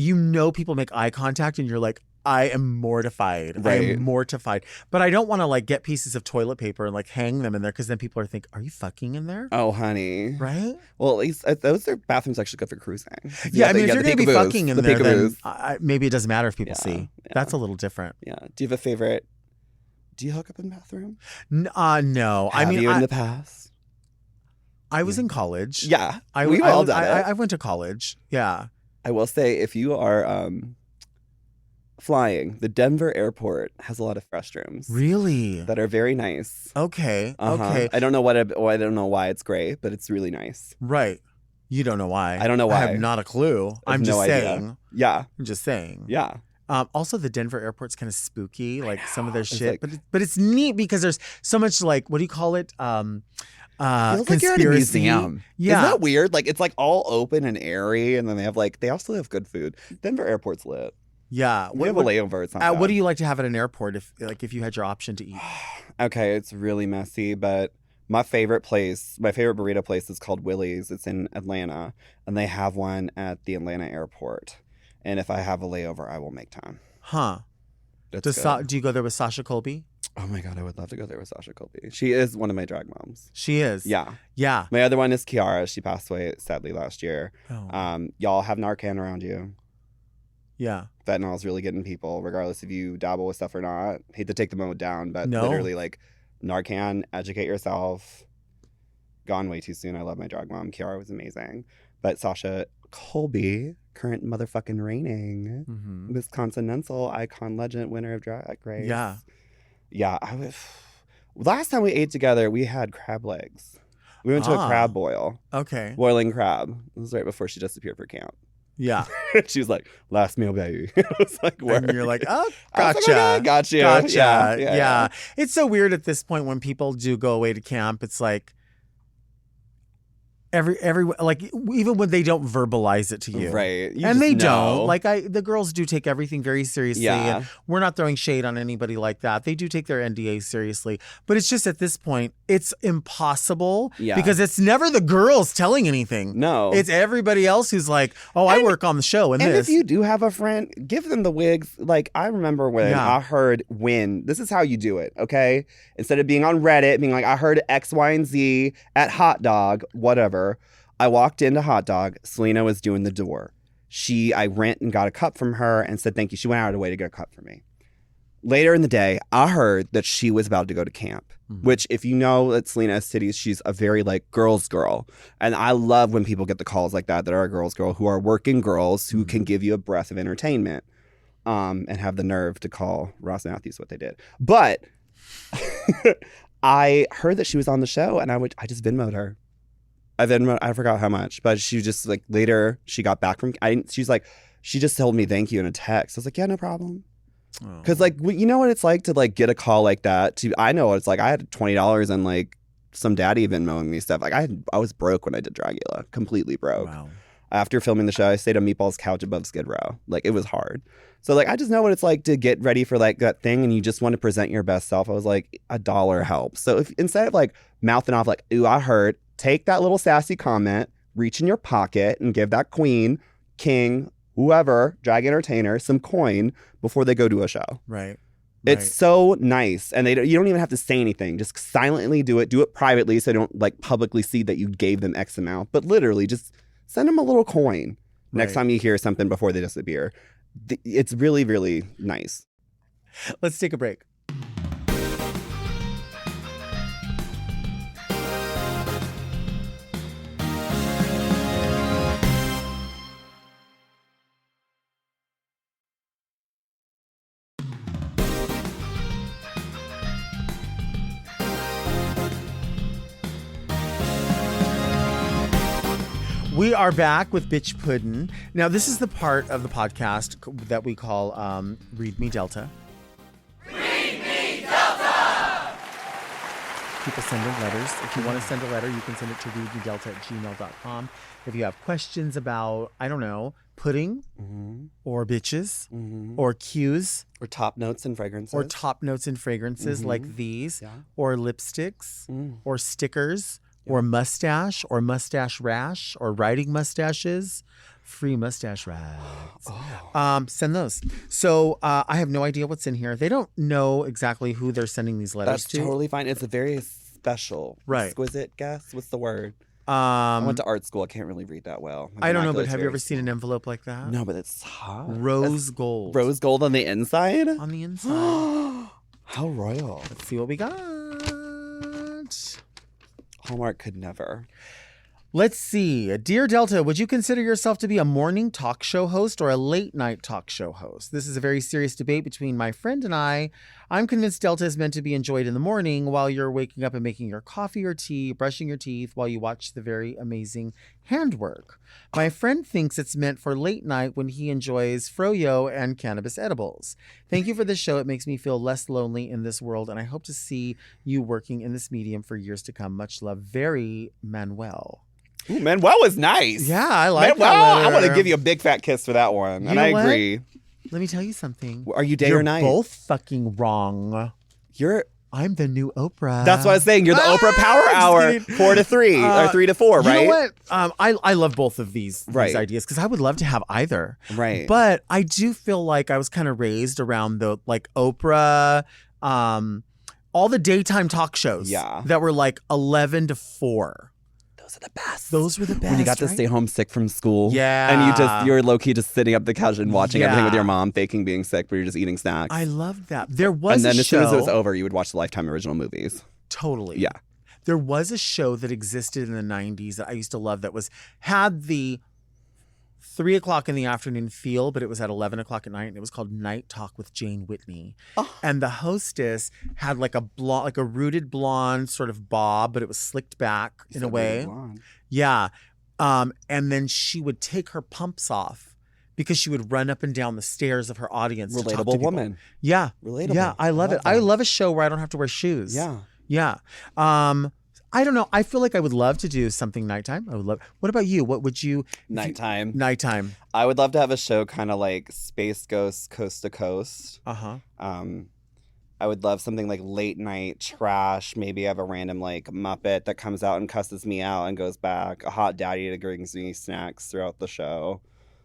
make eye contact and you're like, I am mortified. I Right. am mortified. But I don't want to like get pieces of toilet paper and like hang them in there because then people are thinking, are you fucking in there? Oh, honey. Right? Well, at least those are bathrooms actually good for cruising. Yeah, I mean, if you're going to be peekaboos. fucking in The there, then peekaboos. maybe it doesn't matter if people Yeah, see. yeah. That's a little different. Yeah. Do you have a favorite? Do you hook up in the bathroom? No. Have I mean, you in the past? I was in college. Yeah. I, We've I, all done I, it. I went to college. Yeah. I will say, if you are flying, the Denver airport has a lot of restrooms Really? that are very nice. Okay. Uh-huh. Okay. I don't know I don't know why it's great, but it's really nice. Right. You don't know why. I don't know I why. have not a clue. I have I'm just no idea. saying. Yeah. I'm just saying. Yeah. Also, the Denver airport's kind of spooky, like some of their It's shit. like- but it's neat because there's so much like, what do you call it? Feels like you're at a conspiracy. museum. Yeah. Isn't that weird? Like, it's like all open and airy, and then they also have good food. Denver airport's lit. Yeah. We have a layover. It's not what do bad. you like to have at an airport if you had your option to eat? Okay, it's really messy, but my favorite burrito place is called Willie's. It's in Atlanta, and they have one at the Atlanta airport. And if I have a layover, I will make time. Huh. It's good. Do you go there with Sasha Colby? Oh my God, I would love to go there with Sasha Colby. She is one of my drag moms. She is. Yeah. Yeah. My other one is Kiara. She passed away sadly last year. Oh. Y'all have Narcan around you. Yeah. Fentanyl is really getting people, regardless if you dabble with stuff or not. Hate to take the mode down, but No. literally, like, Narcan, educate yourself. Gone way too soon. I love my drag mom. Kiara was amazing. But Sasha Colby, current motherfucking reigning Mm-hmm. Wisconsin icon, legend, winner of Drag Race. Yeah. Yeah. Last time we ate together, we had crab legs. We went to a Ah. crab boil, Okay. boiling crab. It was right before she disappeared for camp. Yeah. She was like, last meal, baby. I was like, where? And you're like, oh, I was gotcha. like, okay, got you. Gotcha. Yeah, Yeah. It's so weird at this point when people do go away to camp. It's like every like even when they don't verbalize it to you. Right. You And just they know. don't. Like the girls do take everything very seriously. Yeah. And we're not throwing shade on anybody like that. They do take their NDA seriously. But it's just at this point, it's impossible Yeah. because it's never the girls telling anything. No. It's everybody else who's like, oh, I work on the show and And this. if you do have a friend, give them the wigs. Like, I remember when Yeah. I heard this is how you do it, okay? Instead of being on Reddit, being like, I heard X, Y, and Z at Hot Dog, whatever. I walked into Hot Dog. Selena was doing the door. I went and got a cup from her and said, thank you. She went out of her way to get a cup for me. Later in the day, I heard that she was about to go to camp, which if you know that Selena has titties, she's a very like girl's girl. And I love when people get the calls like that are a girl's girl, who are working girls who can give you a breath of entertainment and have the nerve to call Ross Matthews what they did. But I heard that she was on the show and I just Venmo'd her. I forgot how much, but she just like later she got back from, she's like, she just told me thank you in a text. I was like, yeah, no problem. Because like, you know what it's like to like get a call like that. I know what it's like. I had $20 and like some daddy Venmoing me stuff. Like I was broke when I did Dragula, completely broke. Wow. After filming the show, I stayed on Meatball's couch above Skid Row. Like it was hard. So like I just know what it's like to get ready for like that thing and you just want to present your best self. I was like, $1 helps. So if instead of like mouthing off like, ooh, I heard, take that little sassy comment, reach in your pocket and give that queen, king, whoever, drag entertainer, some coin before they go to a show. Right. It's so nice. And you don't even have to say anything. Just silently do it. Do it privately so they don't like publicly see that you gave them X amount. But literally just send them a little coin next Right. time you hear something before they disappear. It's really, really nice. Let's take a break. We are back with Biqtch Puddin. Now, this is the part of the podcast that we call Read Me Delta. Read me Delta! People send in letters. If you want to send a letter, you can send it to readmedelta@gmail.com. If you have questions about, I don't know, pudding or bitches or cues Or top notes and fragrances. like these or lipsticks or stickers or mustache rash or riding mustaches, free mustache rags. Send those. So I have no idea what's in here. They don't know exactly who they're sending these letters That's to. totally fine. It's a very special, exquisite guess. What's the word? I went to art school. I can't really read that well. I don't know, but have you ever seen an envelope like that? No, but it's hot. Rose gold. Rose gold on the inside? On the inside. How royal. Let's see what we got. Hallmark could never. Let's see. Dear Delta, would you consider yourself to be a morning talk show host or a late night talk show host? This is a very serious debate between my friend and I. I'm convinced Delta is meant to be enjoyed in the morning while you're waking up and making your coffee or tea, brushing your teeth while you watch the very amazing handwork. My friend thinks it's meant for late night when he enjoys froyo and cannabis edibles. Thank you for this show. It makes me feel less lonely in this world, and I hope to see you working in this medium for years to come. Much love. Very Manuel. Ooh, Manuel was nice. Yeah, I like Manuel, that letter. I want to give you a big fat kiss for that one. And know I what? agree. Let me tell you something. Are you day You're or night? both fucking wrong. I'm the new Oprah. That's what I was saying. You're the Oprah Power just Hour, kidding. 4 to 3 or 3 to 4, right? You know what? I love both of these ideas because I would love to have either. Right. But I do feel like I was kind of raised around the Oprah, all the daytime talk shows that were like 11 to 4. Those are the best. Those were the best. When you got to stay home sick from school. Yeah. And you're low key just sitting up the couch and watching everything with your mom, faking being sick, but you're just eating snacks. I loved that. There was And then a as show. soon as it was over, you would watch the Lifetime original movies. Totally. Yeah. There was a show that existed in the 90s that I used to love that had the 3 o'clock in the afternoon feel, but it was at 11 o'clock at night, and it was called Night Talk with Jane Whitney. Oh. And the hostess had like a rooted blonde sort of bob, but it was slicked back in a way. Yeah. And then she would take her pumps off because she would run up and down the stairs of her audience. Relatable woman. Yeah. Relatable. Yeah, I love it. I love a show where I don't have to wear shoes. Yeah. Yeah. I don't know. I feel like I would love to do something nighttime. I would love. What about you? What would you? Nighttime. Nighttime. I would love to have a show kind of like Space Ghost Coast to Coast. Uh-huh. I would love something like late night trash. Maybe I have a random like Muppet that comes out and cusses me out and goes back. A hot daddy that brings me snacks throughout the show.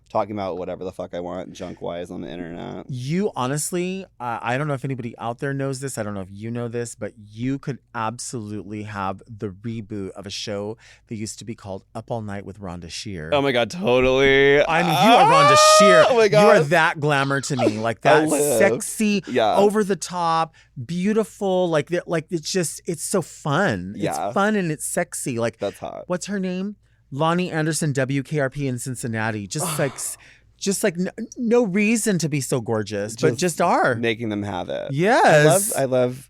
Talking about whatever the fuck I want junk-wise on the internet. You honestly, I don't know if anybody out there knows this. I don't know if you know this, but you could absolutely have the reboot of a show that used to be called Up All Night with Rhonda Shear. Oh my God, totally. I mean, you are Rhonda Shear. Oh my God. You are that glamour to me. Like that sexy, over the top, beautiful. Like it's so fun. Yeah. It's fun and it's sexy. Like that's hot. What's her name? Lonnie Anderson, WKRP in Cincinnati. Just like no reason to be so gorgeous, but just are making them have it. Yes, I love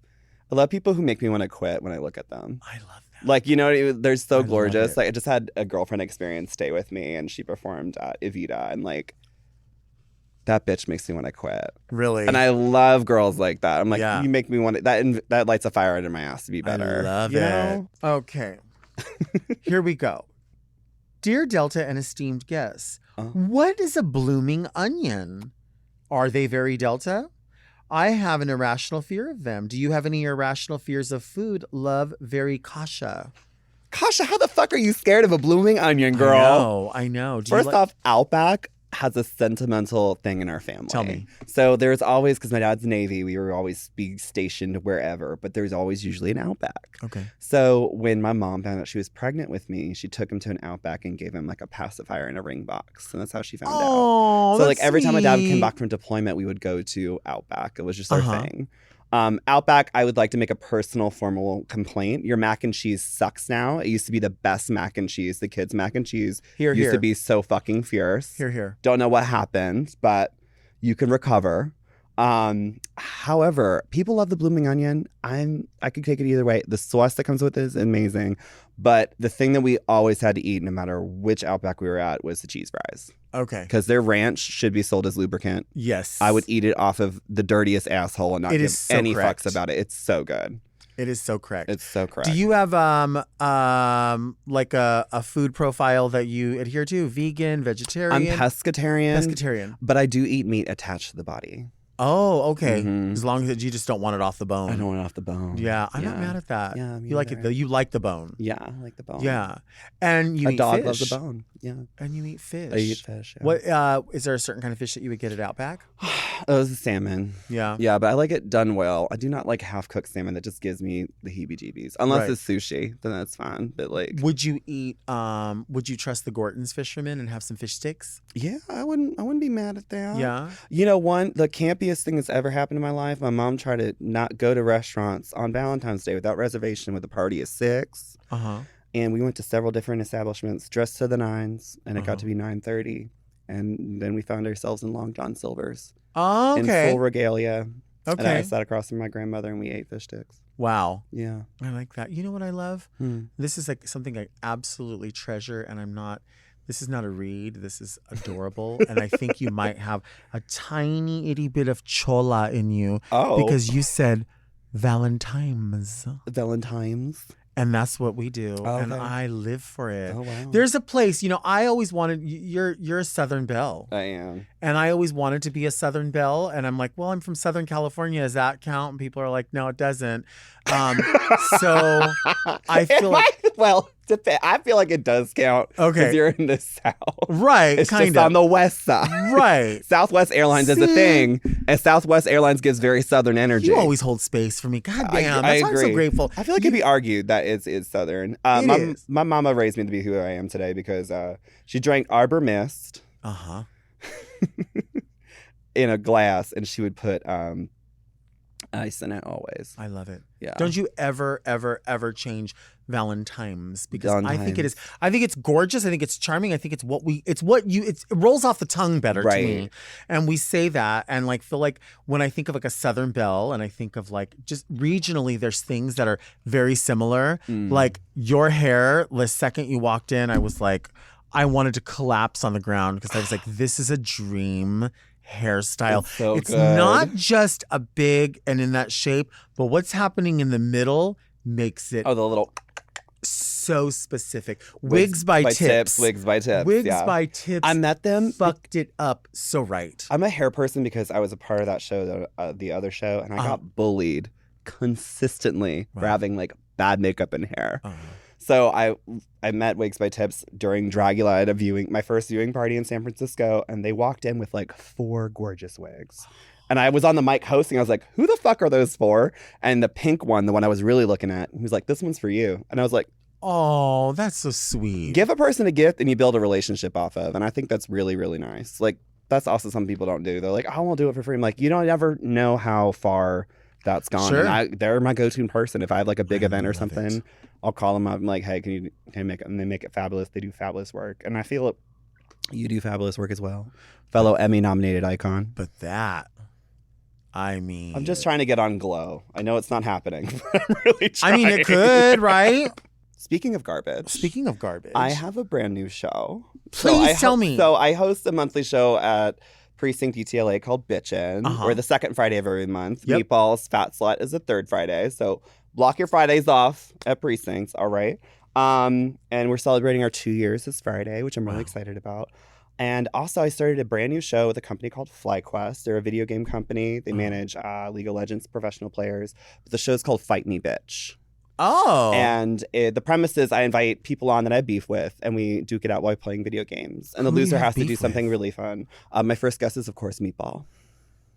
people who make me want to quit when I look at them. I love that. Like, you know, they're so gorgeous. Like I just had a girlfriend experience stay with me, and she performed at Evita, and like that bitch makes me want to quit. Really, and I love girls like that. I'm like, you make me want to. That lights a fire under my ass to be better. I love it. Know? Okay, here we go. Dear Delta and esteemed guests, what is a blooming onion? Are they very Delta? I have an irrational fear of them. Do you have any irrational fears of food? Love, very Kasha. Kasha, how the fuck are you scared of a blooming onion, girl? I know. First off, Outback has a sentimental thing in our family. Tell me. So there's always, because my dad's Navy, we were always be stationed wherever, but there's always usually an Outback. Okay. So when my mom found out she was pregnant with me, she took him to an Outback and gave him like a pacifier in a ring box. And that's how she found out. So like every time my dad came back from deployment, we would go to Outback. It was just our thing. Outback, I would like to make a personal formal complaint. Your mac and cheese sucks now. It used to be the best mac and cheese. The kids' mac and cheese used to be so fucking fierce. Here. Don't know what happened, but you can recover. However, people love the blooming onion. I could take it either way. The sauce that comes with it is amazing. But the thing that we always had to eat, no matter which Outback we were at, was the cheese fries. Okay. Because their ranch should be sold as lubricant. Yes. I would eat it off of the dirtiest asshole and not It give is so any correct. fucks about it. It's so good. It is so correct. It's so correct. Do you have like a food profile that you adhere to? Vegan, vegetarian? I'm pescatarian. Pescatarian. But I do eat meat attached to the body. Oh, okay. Mhm. As long as you just don't want it off the bone. I don't want it off the bone. Yeah, I'm not mad at that. Yeah, me you like it neither. though. You like the bone. Yeah, I like the bone. Yeah, and you A eat dog fish. loves the bone. Yeah. And you eat fish. I eat fish. Yeah. What is there a certain kind of fish that you would get at Outback? Oh, it's salmon. Yeah. Yeah, but I like it done well. I do not like half-cooked salmon that just gives me the heebie-jeebies. Unless Right. it's sushi, then that's fine. But like, Would you eat? Would you trust the Gorton's fishermen and have some fish sticks? yeah, I wouldn't be mad at that. Yeah. You know, the campiest thing that's ever happened in my life, my mom tried to not go to restaurants on Valentine's Day without reservation with a party of 6. Uh-huh. And we went to several different establishments, dressed to the nines, and it got Uh-huh. to be 9:30. And then we found ourselves in Long John Silver's Oh, in okay. full regalia. And I Okay. sat across from my grandmother and we ate fish sticks. Wow. Yeah. I like that. You know what I love? This is like something I absolutely treasure, and this is not a read. This is adorable. And I think you might have a tiny itty bit of chola in you Oh. because you said Valentimes. Valentine's. And that's what we do. Oh, And okay. I live for it. Oh, wow. There's a place, I always wanted, you're a Southern Belle. I am. And I always wanted to be a Southern Belle. And I'm like, well, I'm from Southern California. Does that count? And people are like, no, it doesn't. So I feel like. Well, I feel like it does count. Okay. Because you're in the South. Right. It's kind just of. on the West side. Right. Southwest Airlines is a See? thing. And Southwest Airlines gives very Southern energy. You always hold space for me. God damn. I That's why I'm so agree. grateful. I feel like it'd be argued that it's Southern. It is. My mama raised me to be who I am today because she drank Arbor Mist Uh-huh. in a glass and she would put ice in it always. I love it. Yeah. Don't you ever, ever, ever change Valentimes because I think Valentimes. I think it's gorgeous. I think it's charming. I think it rolls off the tongue better to me. Right. And we say that and like feel like when I think of like a Southern Belle and I think of like just regionally, there's things that are very similar. Like your hair, the second you walked in, I was like, I wanted to collapse on the ground because I was like, this is a dream hairstyle. It's so It's good. not just a big and in that shape, but what's happening in the middle makes it Oh, the little so specific. Wigs by Tips. Wigs by Tips. Wigs yeah. by Tips. I met them. Fucked it up so right. I'm a hair person because I was a part of that show, the other show, and I got bullied consistently for having like bad makeup and hair. So I met Wigs by Tips during Dragula at my first viewing party in San Francisco, and they walked in with like 4 gorgeous wigs. And I was on the mic hosting. I was like, who the fuck are those for? And the pink one, the one I was really looking at, he was like, this one's for you. And I was like, Oh, that's so sweet. give a person a gift and you build a relationship off of. And I think that's really, really nice. Like, that's also something people don't do. They're like, I won't do it for free. I'm like, you don't ever know how far that's gone. Sure. And they're my go-to person. If I have like a big event or love something, it. I'll call them up. I'm like, hey, can you make it? And they make it fabulous. They do fabulous work. And I feel you do fabulous work as well. Fellow Emmy-nominated icon. But that, I mean. I'm just trying to get on Glow. I know it's not happening, but I'm really trying. I mean, it could, right? Speaking of garbage. Speaking of garbage. I have a brand new show. Please tell me. So I host a monthly show at Precinct UTLA called Biqtchin', Uh-huh. or the second Friday of every month. Yep. Meatballs Fat Slut is the third Friday. So block your Fridays off at Precincts, all right? And we're celebrating our 2 years this Friday, which I'm really excited about. And also, I started a brand new show with a company called FlyQuest. They're a video game company. They manage League of Legends professional players. But the show's called Fight Me Bitch. Oh. And the premise is I invite people on that I have beef with, and we duke it out while playing video games. And the Who do you loser have has to do beef something with? really fun. My first guest is, of course, Meatball.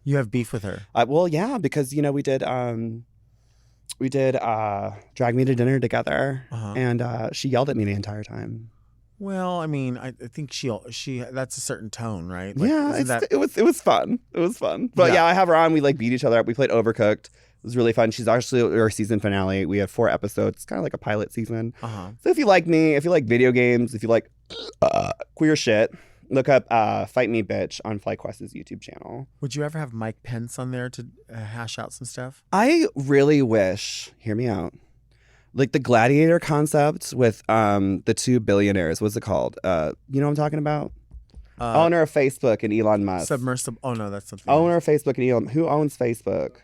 You have beef with her. Well, yeah, because we did Drag Me to Dinner together, Uh-huh. and she yelled at me the entire time. Well, I mean, I think she that's a certain tone, right? Yeah, isn't it was fun. It was fun. But yeah, I have her on. We like beat each other up. We played Overcooked. It was really fun. She's actually our season finale. We have 4 episodes. It's kind of like a pilot season. Uh-huh. So if you like me, if you like video games, if you like queer shit, Look up Fight Me Bitch on FlyQuest's YouTube channel. Would you ever have Mike Pence on there to hash out some stuff? I really wish, hear me out, like the gladiator concept with the two billionaires. What's it called? You know what I'm talking about? Owner of Facebook and Elon Musk. Submersible. Oh, no, that's something. Owner of Facebook and Elon. Who owns Facebook?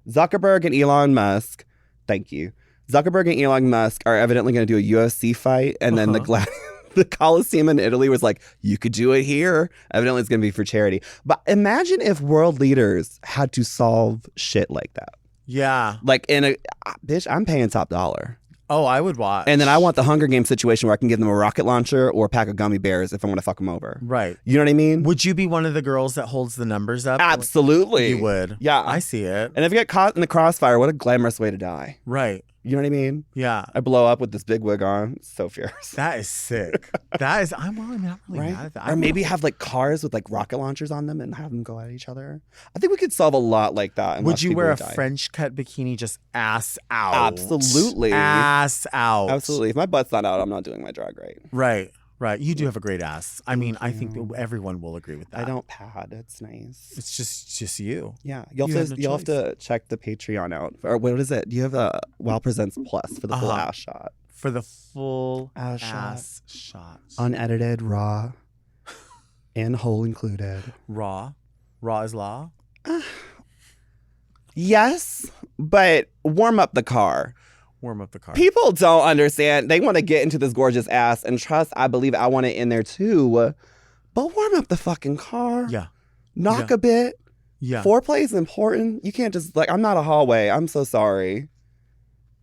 Zuckerberg and Elon Musk. Thank you. Zuckerberg and Elon Musk are evidently going to do a UFC fight, and then the Coliseum in Italy was like, you could do it here. Evidently, it's going to be for charity. But imagine if world leaders had to solve shit like that. Yeah. Like bitch, I'm paying top dollar. Oh, I would watch. And then I want the Hunger Games situation where I can give them a rocket launcher or a pack of gummy bears if I want to fuck them over. Right. You know what I mean? Would you be one of the girls that holds the numbers up? Absolutely. You would. Yeah. I see it. And if you get caught in the crossfire, what a glamorous way to die. Right. You know what I mean? Yeah. I blow up with this big wig on. It's so fierce. That is sick. I'm not really mad at that. Or maybe have like cars with like rocket launchers on them and have them go at each other. I think we could solve a lot like that. And would you wear a French cut bikini just ass out? Absolutely. Ass out. Absolutely. If my butt's not out, I'm not doing my drag right. Right. Right. You do have a great ass. I mean, I think everyone will agree with that. I don't pad. It's nice. It's just you. Yeah. You You'll have to check the Patreon out. Or what is it? Do you have a Wow Presents Plus for the full ass shot? For the full ass shot. Unedited, raw, and whole included. Raw? Raw is law? Yes, but warm up the car. Warm up the car. People don't understand. They want to get into this gorgeous ass, and trust, I believe I want it in there too. But warm up the fucking car. Yeah. Knock a bit. Yeah. Foreplay is important. You can't just, like, I'm not a hallway. I'm so sorry.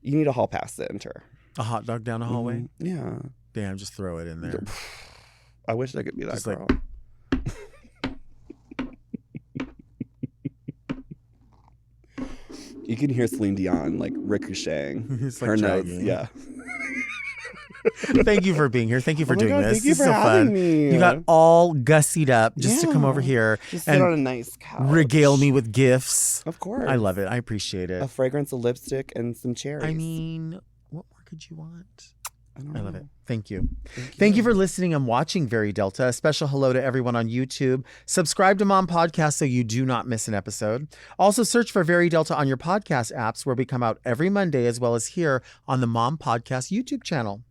You need a hall pass to enter. A hot dog down a hallway? Yeah. Damn, just throw it in there. I wish I could be that girl. You can hear Celine Dion like ricocheting. It's like her notes. dragging. Yeah. Thank you for being here. Thank you for doing God, this. Thank you This for is so having fun. me. You got all gussied up just to come over here Just sit and on a nice couch. regale me with gifts. Of course. I love it. I appreciate it. A fragrance, a lipstick, and some cherries. I mean, what more could you want? I love it. Thank you. Thank you for listening and watching Very Delta. A special hello to everyone on YouTube. Subscribe to Mom Podcast so you do not miss an episode. Also search for Very Delta on your podcast apps where we come out every Monday as well as here on the Mom Podcast YouTube channel.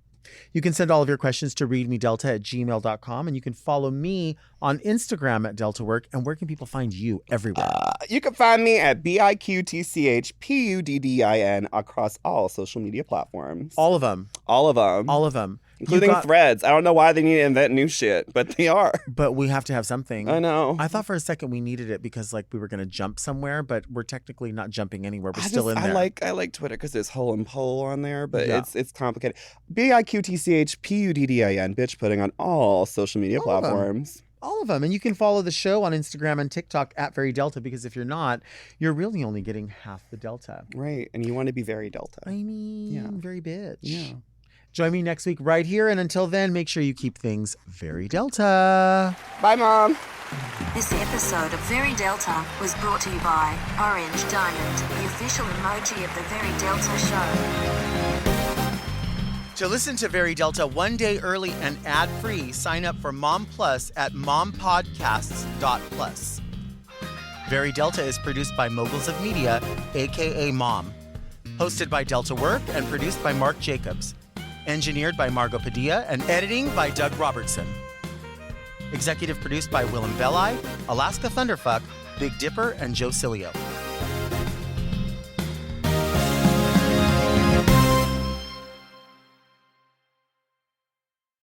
You can send all of your questions to readmedelta@gmail.com, and you can follow me on Instagram at DeltaWork. And where can people find you everywhere? You can find me at BiqtchPuddin across all social media platforms. All of them. All of them. All of them. Including Threads. I don't know why they need to invent new shit, but they are. But we have to have something. I know. I thought for a second we needed it because like we were going to jump somewhere, but we're technically not jumping anywhere. We're still in there. I like Twitter because there's hole and pole on there, but Yeah. it's complicated. BiqtchPuddin, Biqtch Pudding on all social media platforms. All of them. And you can follow the show on Instagram and TikTok at Very Delta because if you're not, you're really only getting half the Delta. Right. And you want to be very Delta. I mean, very bitch. Yeah. Join me next week right here. And until then, make sure you keep things very Delta. Bye, Mom. This episode of Very Delta was brought to you by Orange Diamond, the official emoji of the Very Delta show. To listen to Very Delta one day early and ad-free, sign up for Mom Plus at mompodcasts.plus. Very Delta is produced by Moguls of Media, a.k.a. Mom. Hosted by Delta Work and produced by Mark Jacobs. Engineered by Margot Padilla and editing by Doug Robertson. Executive produced by Willem Belli, Alaska Thunderfuck, Big Dipper, and Joe Cilio.